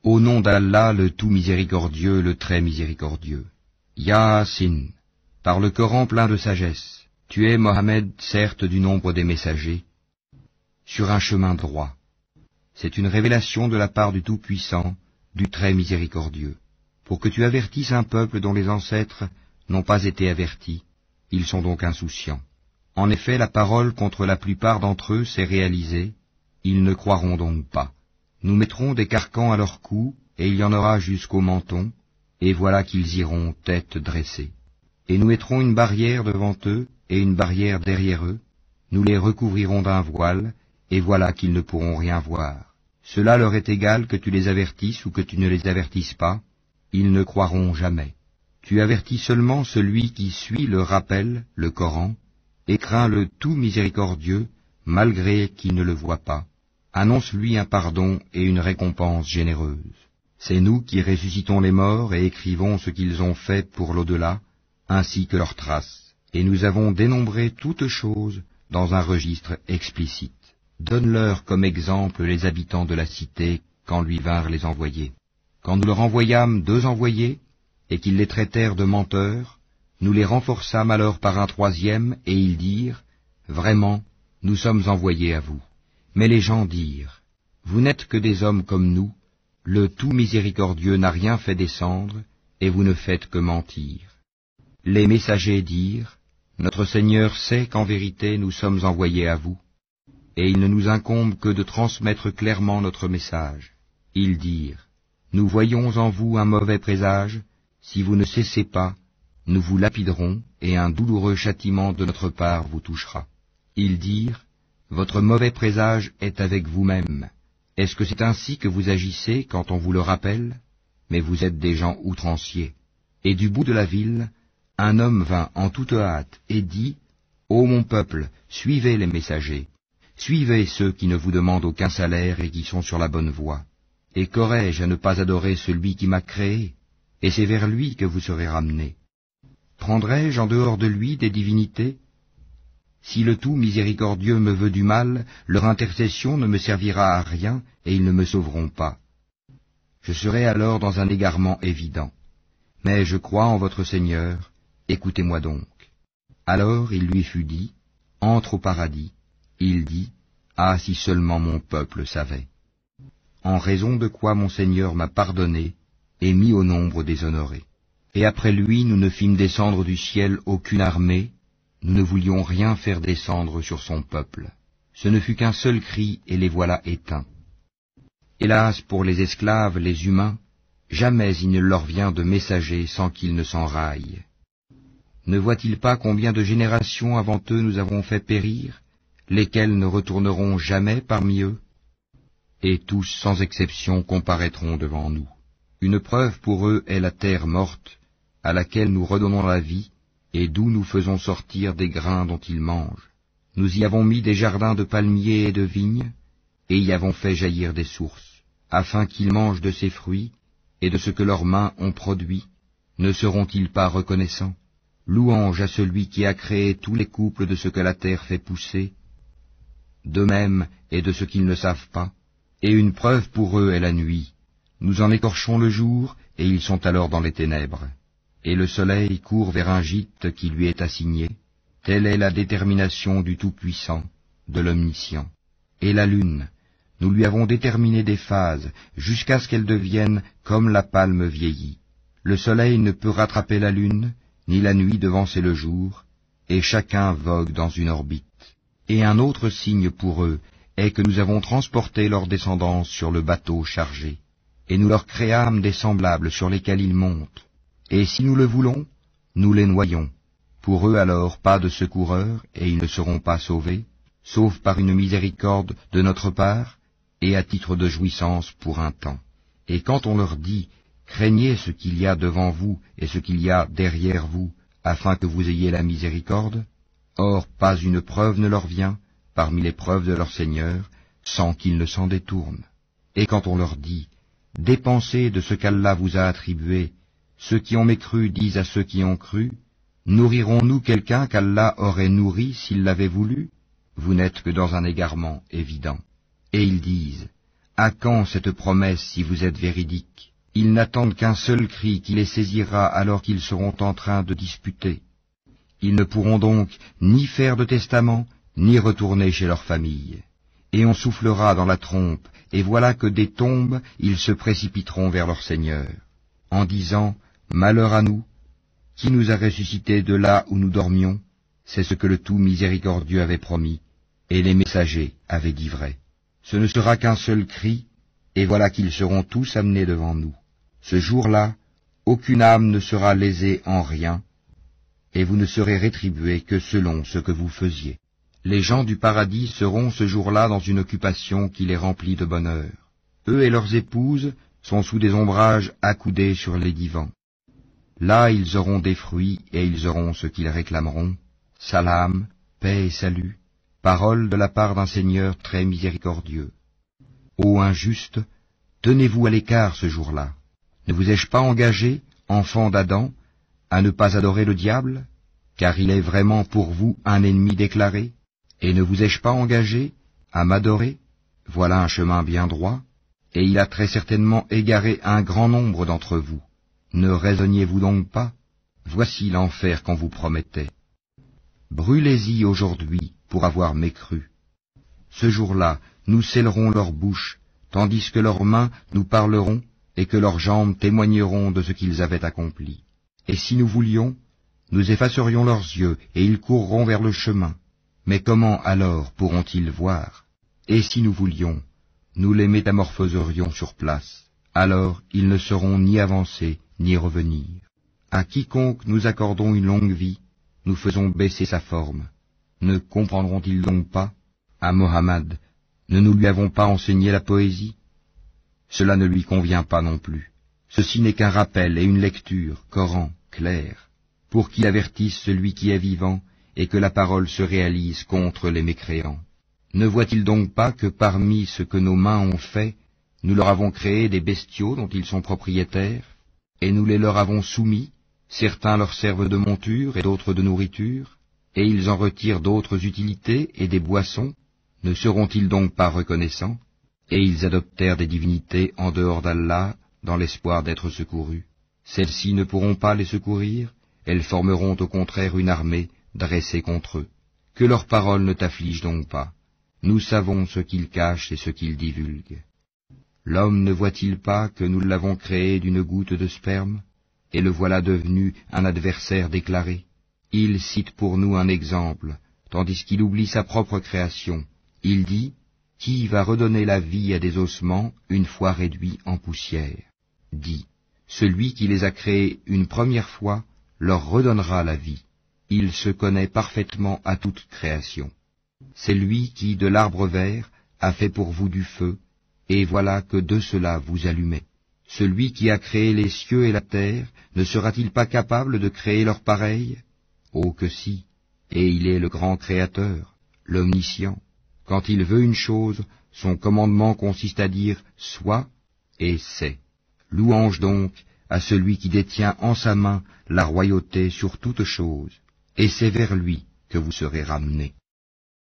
Au nom d'Allah, le tout miséricordieux, le très miséricordieux. Yasin, par le Coran plein de sagesse, tu es, Mohammed, certes du nombre des messagers, sur un chemin droit. C'est une révélation de la part du Tout-Puissant, du très miséricordieux, pour que tu avertisses un peuple dont les ancêtres n'ont pas été avertis, ils sont donc insouciants. En effet, la parole contre la plupart d'entre eux s'est réalisée, ils ne croiront donc pas. Nous mettrons des carcans à leur cou, et il y en aura jusqu'au menton, et voilà qu'ils iront tête dressée. Et nous mettrons une barrière devant eux, et une barrière derrière eux, nous les recouvrirons d'un voile, et voilà qu'ils ne pourront rien voir. Cela leur est égal que tu les avertisses ou que tu ne les avertisses pas, ils ne croiront jamais. Tu avertis seulement celui qui suit le rappel, le Coran, et craint le tout miséricordieux, malgré qu'il ne le voit pas. Annonce-lui un pardon et une récompense généreuse. C'est nous qui ressuscitons les morts et écrivons ce qu'ils ont fait pour l'au-delà, ainsi que leurs traces. Et nous avons dénombré toutes choses dans un registre explicite. Donne-leur comme exemple les habitants de la cité quand lui vinrent les envoyés. Quand nous leur envoyâmes 2 envoyés, et qu'ils les traitèrent de menteurs, nous les renforçâmes alors par un 3e, et ils dirent, « Vraiment, nous sommes envoyés à vous. » Mais les gens dirent, « Vous n'êtes que des hommes comme nous, le tout miséricordieux n'a rien fait descendre, et vous ne faites que mentir. » Les messagers dirent, « Notre Seigneur sait qu'en vérité nous sommes envoyés à vous, et il ne nous incombe que de transmettre clairement notre message. » Ils dirent, « Nous voyons en vous un mauvais présage, si vous ne cessez pas, nous vous lapiderons, et un douloureux châtiment de notre part vous touchera. » Ils dirent, « Votre mauvais présage est avec vous-même. Est-ce que c'est ainsi que vous agissez quand on vous le rappelle? Mais vous êtes des gens outranciers. » Et du bout de la ville, un homme vint en toute hâte et dit, « Ô mon peuple, suivez les messagers, suivez ceux qui ne vous demandent aucun salaire et qui sont sur la bonne voie. Et qu'aurais-je à ne pas adorer celui qui m'a créé? Et c'est vers lui que vous serez ramenés. Prendrai-je en dehors de lui des divinités? Si le tout miséricordieux me veut du mal, leur intercession ne me servira à rien et ils ne me sauveront pas. Je serai alors dans un égarement évident. Mais je crois en votre Seigneur, écoutez-moi donc. » Alors il lui fut dit, « Entre au paradis. » Il dit, « Ah, si seulement mon peuple savait. » En raison de quoi mon Seigneur m'a pardonné et mis au nombre des honorés. Et après lui nous ne fîmes descendre du ciel aucune armée, nous ne voulions rien faire descendre sur son peuple. Ce ne fut qu'un seul cri et les voilà éteints. Hélas pour les esclaves, les humains, jamais il ne leur vient de messager sans qu'ils ne s'enraillent. Ne voient-ils pas combien de générations avant eux nous avons fait périr, lesquels ne retourneront jamais parmi eux? Et tous sans exception comparaîtront devant nous. Une preuve pour eux est la terre morte, à laquelle nous redonnons la vie, et d'où nous faisons sortir des grains dont ils mangent. Nous y avons mis des jardins de palmiers et de vignes, et y avons fait jaillir des sources, afin qu'ils mangent de ces fruits, et de ce que leurs mains ont produit. Ne seront-ils pas reconnaissants? Louange à celui qui a créé tous les couples de ce que la terre fait pousser, d'eux-mêmes et de ce qu'ils ne savent pas. Et une preuve pour eux est la nuit. Nous en écorchons le jour, et ils sont alors dans les ténèbres. Et le soleil court vers un gîte qui lui est assigné. Telle est la détermination du Tout-Puissant, de l'Omniscient. Et la lune, nous lui avons déterminé des phases, jusqu'à ce qu'elle devienne comme la palme vieillie. Le soleil ne peut rattraper la lune, ni la nuit devancer le jour, et chacun vogue dans une orbite. Et un autre signe pour eux est que nous avons transporté leur descendance sur le bateau chargé, et nous leur créâmes des semblables sur lesquels ils montent. Et si nous le voulons, nous les noyons. Pour eux alors pas de secoureurs, et ils ne seront pas sauvés, sauf par une miséricorde de notre part, et à titre de jouissance pour un temps. Et quand on leur dit, craignez ce qu'il y a devant vous et ce qu'il y a derrière vous, afin que vous ayez la miséricorde, or pas une preuve ne leur vient, parmi les preuves de leur Seigneur, sans qu'ils ne s'en détournent. Et quand on leur dit, dépensez de ce qu'Allah vous a attribué, ceux qui ont mécru disent à ceux qui ont cru, nourrirons-nous quelqu'un qu'Allah aurait nourri s'il l'avait voulu? Vous n'êtes que dans un égarement évident. Et ils disent, À quand cette promesse si vous êtes véridiques? Ils n'attendent qu'un seul cri qui les saisira alors qu'ils seront en train de disputer. Ils ne pourront donc ni faire de testament, ni retourner chez leur famille. Et on soufflera dans la trompe, et voilà que des tombes, ils se précipiteront vers leur Seigneur, en disant « Malheur à nous, qui nous a ressuscités de là où nous dormions ?» C'est ce que le tout miséricordieux avait promis, et les messagers avaient dit vrai. Ce ne sera qu'un seul cri, et voilà qu'ils seront tous amenés devant nous. Ce jour-là, aucune âme ne sera lésée en rien, et vous ne serez rétribués que selon ce que vous faisiez. Les gens du paradis seront ce jour-là dans une occupation qui les remplit de bonheur. Eux et leurs épouses sont sous des ombrages accoudés sur les divans. Là ils auront des fruits et ils auront ce qu'ils réclameront. Salam, paix et salut, parole de la part d'un Seigneur très miséricordieux. Ô injustes, tenez-vous à l'écart ce jour-là. Ne vous ai-je pas engagé, enfants d'Adam, à ne pas adorer le diable, car il est vraiment pour vous un ennemi déclaré? Et ne vous ai-je pas engagé à m'adorer? Voilà un chemin bien droit, et il a très certainement égaré un grand nombre d'entre vous. Ne raisonniez-vous donc pas? Voici l'enfer qu'on vous promettait. Brûlez-y aujourd'hui pour avoir mécru. Ce jour-là, nous scellerons leurs bouches, tandis que leurs mains nous parleront et que leurs jambes témoigneront de ce qu'ils avaient accompli. Et si nous voulions, nous effacerions leurs yeux et ils courront vers le chemin. Mais comment alors pourront-ils voir? Et si nous voulions, nous les métamorphoserions sur place. Alors ils ne sauront ni avancer ni revenir. À quiconque nous accordons une longue vie, nous faisons baisser sa forme. Ne comprendront-ils donc pas? À Mohammed, ne nous lui avons pas enseigné la poésie? Cela ne lui convient pas non plus. Ceci n'est qu'un rappel et une lecture, Coran, clair, pour qu'il avertisse celui qui est vivant et que la parole se réalise contre les mécréants. Ne voit-il donc pas que parmi ce que nos mains ont fait, nous leur avons créé des bestiaux dont ils sont propriétaires, et nous les leur avons soumis, certains leur servent de monture et d'autres de nourriture, et ils en retirent d'autres utilités et des boissons, ne seront-ils donc pas reconnaissants? Et ils adoptèrent des divinités en dehors d'Allah, dans l'espoir d'être secourus. Celles-ci ne pourront pas les secourir, elles formeront au contraire une armée dressée contre eux. Que leurs paroles ne t'affligent donc pas. Nous savons ce qu'ils cachent et ce qu'ils divulguent. L'homme ne voit-il pas que nous l'avons créé d'une goutte de sperme, et le voilà devenu un adversaire déclaré? Il cite pour nous un exemple, tandis qu'il oublie sa propre création. Il dit, « Qui va redonner la vie à des ossements une fois réduits en poussière ?» Dit, « Celui qui les a créés une première fois leur redonnera la vie. Il se connaît parfaitement à toute création. C'est lui qui, de l'arbre vert, a fait pour vous du feu, et voilà que de cela vous allumez. Celui qui a créé les cieux et la terre, ne sera-t-il pas capable de créer leur pareil? Oh que si, et il est le grand Créateur, l'Omniscient. Quand il veut une chose, son commandement consiste à dire « soit » et « c'est ». Louange donc à celui qui détient en sa main la royauté sur toute chose, et c'est vers lui que vous serez ramenés.